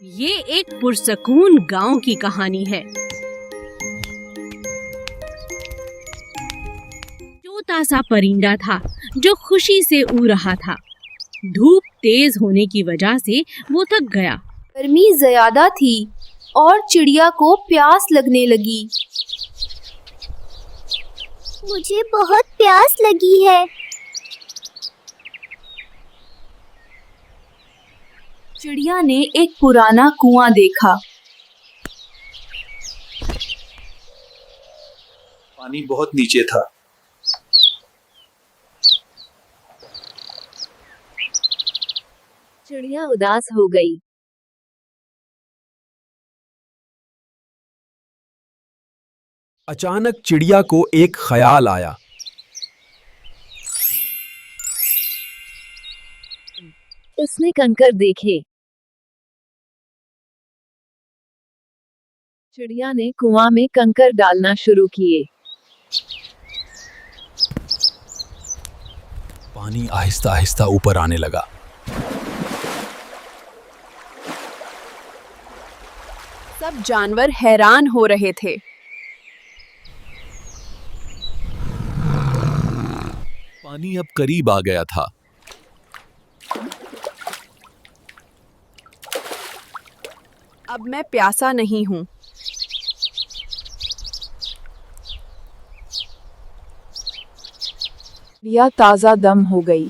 ये एक पुरसकून गांव की कहानी है। छोटा सा परिंदा था जो खुशी से उड़ रहा था। धूप तेज होने की वजह से वो थक गया। गर्मी ज्यादा थी और चिड़िया को प्यास लगने लगी। मुझे बहुत प्यास लगी है। चिड़िया ने एक पुराना कुआं देखा। पानी बहुत नीचे था। चिड़िया उदास हो गई। अचानक चिड़िया को एक ख्याल आया। उसने कंकर देखे। चिड़िया ने कुआं में कंकर डालना शुरू किए। पानी आहिस्ता आहिस्ता ऊपर आने लगा। सब जानवर हैरान हो रहे थे। पानी अब करीब आ गया था। अब मैं प्यासा नहीं हूँ। चिड़िया ताजा दम हो गई।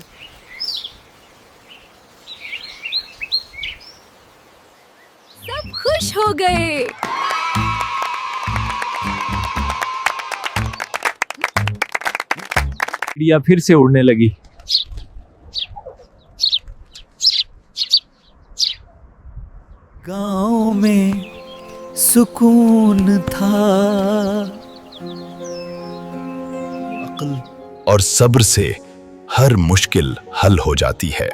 सब खुश हो गए। चिड़िया फिर से उड़ने लगी। गांव में सुकून था। अक्ल और सब्र से हर मुश्किल हल हो जाती है।